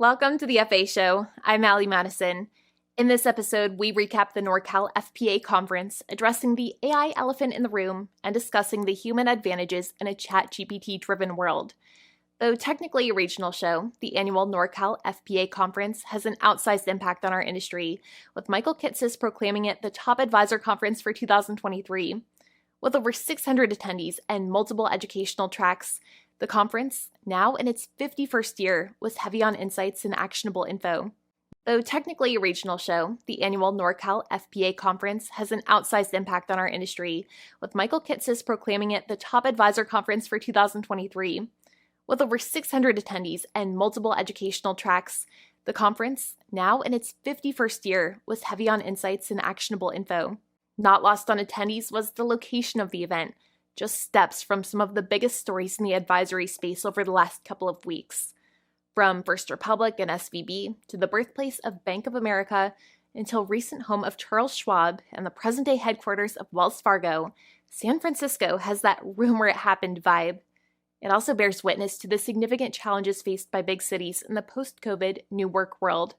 Welcome to the FA Show. I'm Allie Madison. In this episode, we recap the NorCal FPA Conference, addressing the AI elephant in the room and discussing the human advantages in a ChatGPT-driven world. Though technically a regional show, the annual NorCal FPA Conference has an outsized impact on our industry, with Michael Kitces proclaiming it the top advisor conference for 2023. With over 600 attendees and multiple educational tracks, the conference, now in its 51st year, was heavy on insights and actionable info. Though technically a regional show, the annual NorCal FPA Conference has an outsized impact on our industry, with Michael Kitces proclaiming it the top advisor conference for 2023. With over 600 attendees and multiple educational tracks, the conference, now in its 51st year, was heavy on insights and actionable info. Not lost on attendees was the location of the event, just steps from some of the biggest stories in the advisory space over the last couple of weeks. From First Republic and SVB to the birthplace of Bank of America until recent home of Charles Schwab and the present-day headquarters of Wells Fargo, San Francisco has that room where it happened vibe. It also bears witness to the significant challenges faced by big cities in the post-COVID new work world.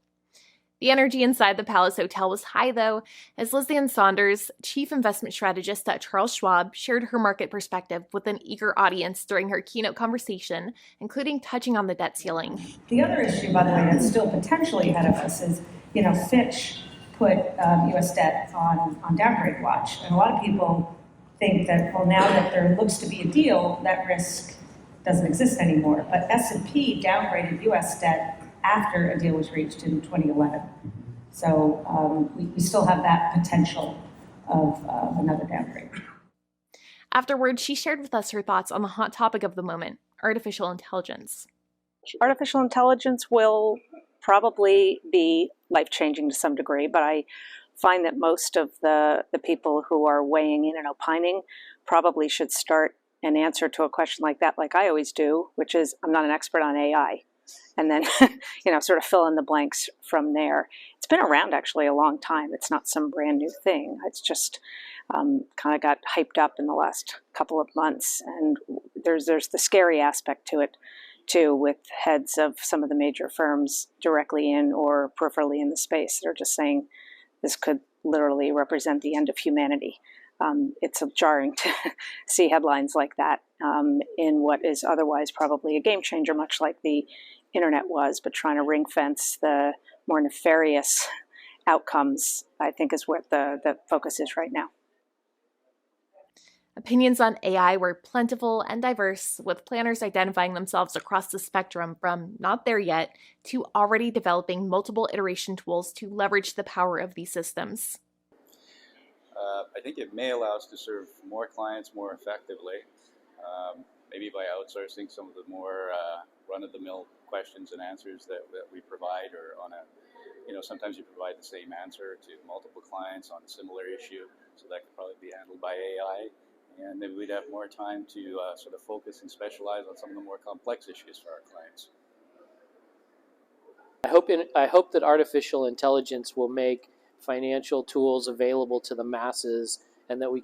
The energy inside the Palace Hotel was high, though, as Lizz Ann Sonders, Chief Investment Strategist at Charles Schwab, shared her market perspective with an eager audience during her keynote conversation, including touching on the debt ceiling. The other issue, by the way, that's still potentially ahead of us is, Fitch put U.S. debt on downgrade watch. And a lot of people think that, well, now that there looks to be a deal, that risk doesn't exist anymore. But S&P downgraded U.S. debt after a deal was reached in 2011. So we still have that potential of another downgrade. Afterwards, she shared with us her thoughts on the hot topic of the moment, artificial intelligence. Artificial intelligence will probably be life-changing to some degree, but I find that most of the people who are weighing in and opining probably should start an answer to a question like that, like I always do, which is, I'm not an expert on AI. And then, sort of fill in the blanks from there. It's been around actually a long time. It's not some brand new thing. It's just kind of got hyped up in the last couple of months. And there's the scary aspect to it, too, with heads of some of the major firms directly in or peripherally in the space. They're just saying this could literally represent the end of humanity. It's jarring to see headlines like that in what is otherwise probably a game changer, much like the internet was, but trying to ring fence the more nefarious outcomes, I think, is where the focus is right now. Opinions on AI were plentiful and diverse, with planners identifying themselves across the spectrum from not there yet to already developing multiple iteration tools to leverage the power of these systems. I think it may allow us to serve more clients more effectively, maybe by outsourcing some of the more run-of-the-mill questions and answers that we provide, or on sometimes you provide the same answer to multiple clients on a similar issue, so that could probably be handled by AI, and maybe we'd have more time to sort of focus and specialize on some of the more complex issues for our clients. I hope that artificial intelligence will make financial tools available to the masses, and that we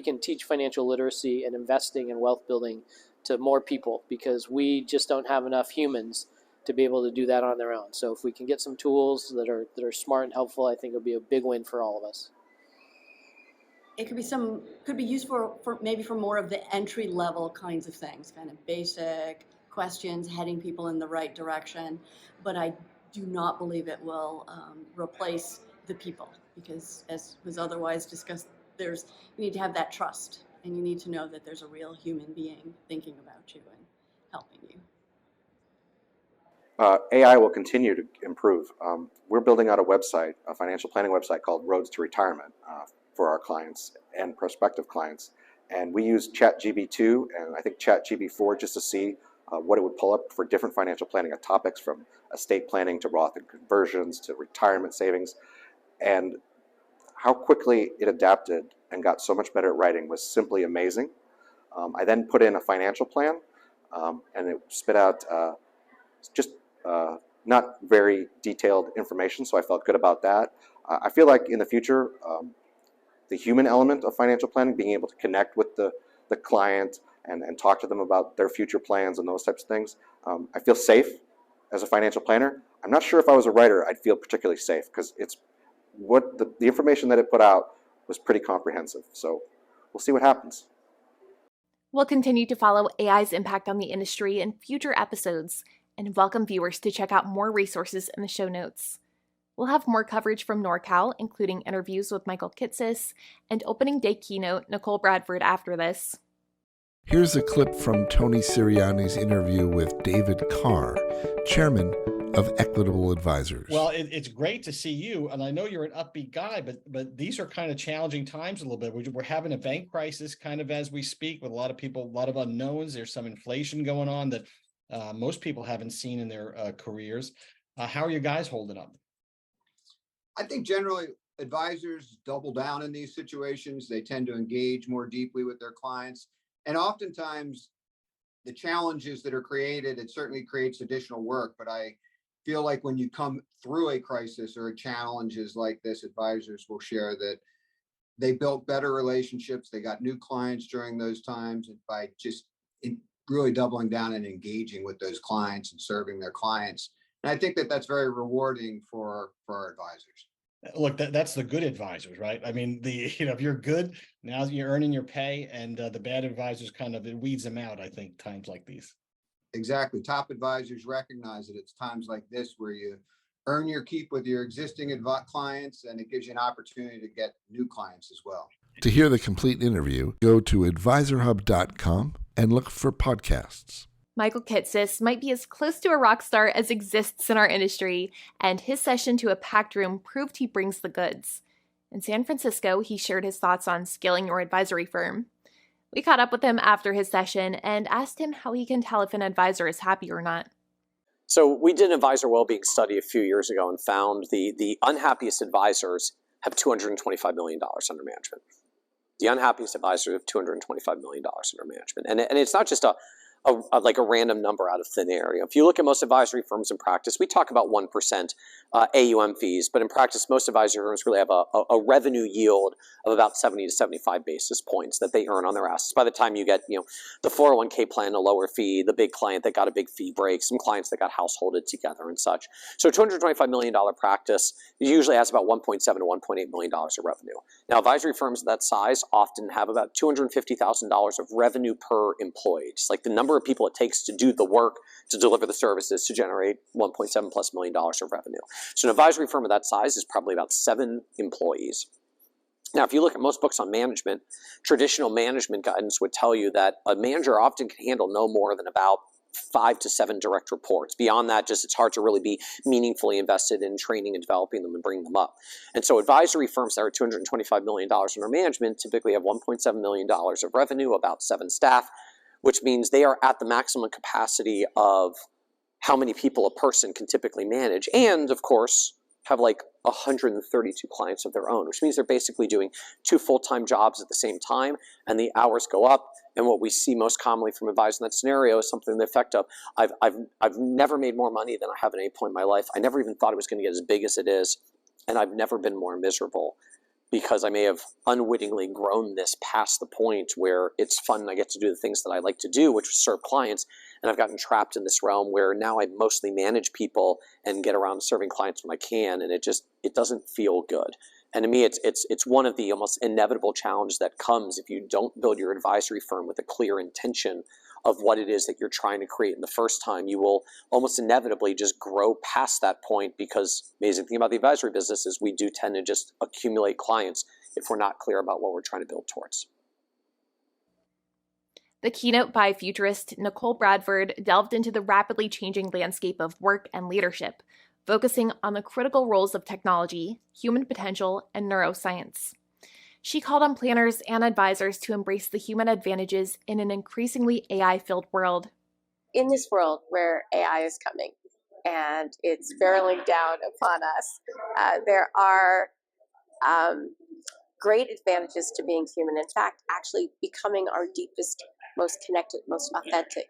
can teach financial literacy and investing and wealth building to more people, because we just don't have enough humans to be able to do that on their own. So if we can get some tools that are smart and helpful, I think it'll be a big win for all of us. It could be used for maybe for more of the entry level kinds of things, kind of basic questions, heading people in the right direction. But I do not believe it will replace the people, because, as was otherwise discussed, you need to have that trust, and you need to know that there's a real human being thinking about you and helping you. AI will continue to improve. We're building out a financial planning website called Roads to Retirement for our clients and prospective clients. And we use ChatGPT and I think ChatGPT-4 just to see what it would pull up for different financial planning topics, from estate planning to Roth and conversions to retirement savings. And how quickly it adapted and got so much better at writing was simply amazing. I then put in a financial plan, and it spit out just not very detailed information, so I felt good about that. I feel like in the future, the human element of financial planning, being able to connect with the client and talk to them about their future plans and those types of things, I feel safe as a financial planner, I'm not sure if I was a writer, I'd feel particularly safe, because it's what the information that it put out was pretty comprehensive. So we'll see what happens. We'll continue to follow AI's impact on the industry in future episodes and welcome viewers to check out more resources in the show notes. We'll have more coverage from NorCal, including interviews with Michael Kitces and opening day keynote Nichol Bradford after this. Here's a clip from Tony Sirianni's interview with David Karr, chairman of Equitable Advisors. Well, it's great to see you, and I know you're an upbeat guy, but these are kind of challenging times a little bit. We're having a bank crisis kind of as we speak, with a lot of people, a lot of unknowns. There's some inflation going on that most people haven't seen in their careers. How are you guys holding up? I think generally advisors double down in these situations. They tend to engage more deeply with their clients. And oftentimes the challenges that are created, it certainly creates additional work. But I feel like when you come through a crisis or challenges like this, advisors will share that they built better relationships. They got new clients during those times, and by just really doubling down and engaging with those clients and serving their clients. And I think that that's very rewarding for our advisors. Look, that's the good advisors, right? I mean, if you're good, now you're earning your pay, and the bad advisors it weeds them out, I think, times like these. Exactly. Top advisors recognize that it's times like this where you earn your keep with your existing clients, and it gives you an opportunity to get new clients as well. To hear the complete interview, go to AdvisorHub.com and look for podcasts. Michael Kitces might be as close to a rock star as exists in our industry, and his session to a packed room proved he brings the goods. In San Francisco, he shared his thoughts on scaling your advisory firm. We caught up with him after his session and asked him how he can tell if an advisor is happy or not. So we did an advisor well-being study a few years ago and found the unhappiest advisors have $225 million under management. The unhappiest advisors have $225 million under management. And it's not just a random number out of thin air. If you look at most advisory firms in practice, we talk about 1% AUM fees, but in practice, most advisory firms really have a revenue yield of about 70 to 75 basis points that they earn on their assets. By the time you get, the 401k plan, a lower fee, the big client that got a big fee break, some clients that got householded together and such. So a $225 million practice usually has about $1.7 to $1.8 million of revenue. Now, advisory firms of that size often have about $250,000 of revenue per employee. Just like the number of people it takes to do the work, to deliver the services, to generate $1.7+ million of revenue. So an advisory firm of that size is probably about 7 employees. Now, if you look at most books on management, traditional management guidance would tell you that a manager often can handle no more than about 5 to 7 direct reports. Beyond that, it's hard to really be meaningfully invested in training and developing them and bringing them up. And so advisory firms that are $225 million under management typically have $1.7 million of revenue, about 7 staff, which means they are at the maximum capacity of how many people a person can typically manage, and of course have 132 clients of their own, which means they're basically doing 2 full-time jobs at the same time, and the hours go up. And what we see most commonly from advisors in that scenario is something to the effect of, I've never made more money than I have at any point in my life. I never even thought it was going to get as big as it is, and I've never been more miserable, because I may have unwittingly grown this past the point where it's fun and I get to do the things that I like to do, which is serve clients, and I've gotten trapped in this realm where now I mostly manage people and get around serving clients when I can, and it doesn't feel good. And to me, it's one of the almost inevitable challenges that comes if you don't build your advisory firm with a clear intention of what it is that you're trying to create in the first time. You will almost inevitably just grow past that point, because the amazing thing about the advisory business is we do tend to just accumulate clients if we're not clear about what we're trying to build towards. The keynote by futurist Nichol Bradford delved into the rapidly changing landscape of work and leadership, focusing on the critical roles of technology, human potential, and neuroscience. She called on planners and advisors to embrace the human advantages in an increasingly AI-filled world. In this world where AI is coming and it's barreling down upon us, there are great advantages to being human. In fact, actually becoming our deepest, most connected, most authentic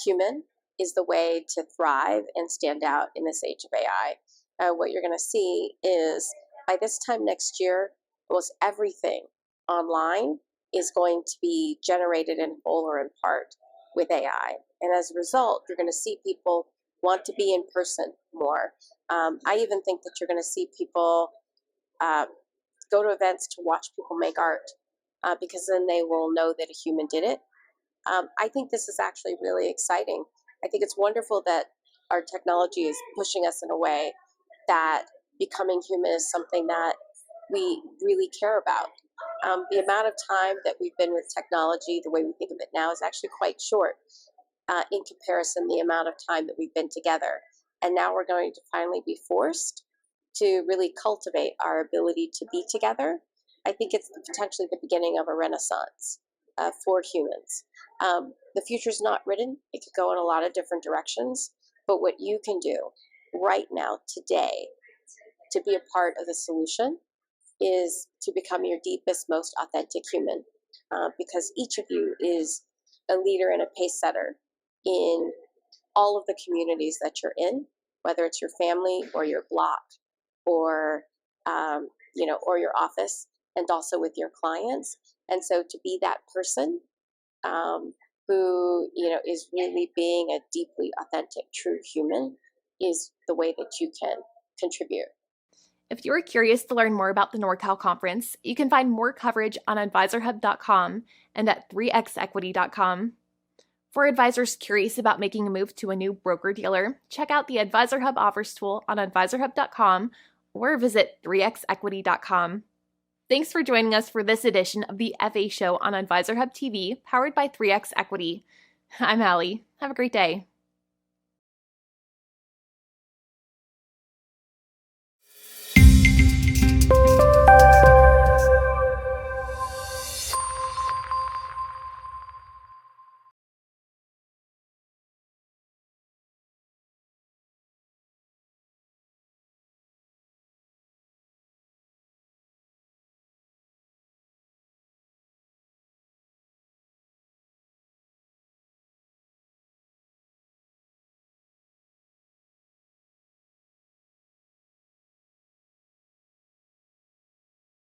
human is the way to thrive and stand out in this age of AI. What you're going to see is by this time next year, almost everything online is going to be generated in whole or in part with AI. And as a result, you're going to see people want to be in person more. I even think that you're going to see people go to events to watch people make art because then they will know that a human did it. I think this is actually really exciting. I think it's wonderful that our technology is pushing us in a way that becoming human is something that we really care about. The amount of time that we've been with technology, the way we think of it now, is actually quite short in comparison the amount of time that we've been together. And now we're going to finally be forced to really cultivate our ability to be together. I think it's potentially the beginning of a renaissance for humans. The future's not written. It could go in a lot of different directions. But what you can do right now, today, to be a part of the solution is to become your deepest, most authentic human, because each of you is a leader and a pace setter in all of the communities that you're in, whether it's your family or your block or or your office, and also with your clients. And so to be that person who is really being a deeply authentic, true human is the way that you can contribute. If you're curious to learn more about the NorCal Conference, you can find more coverage on AdvisorHub.com and at 3xequity.com. For advisors curious about making a move to a new broker-dealer, check out the AdvisorHub Offers tool on AdvisorHub.com or visit 3xequity.com. Thanks for joining us for this edition of the FA Show on AdvisorHub TV, powered by 3X Equity. I'm Allie. Have a great day.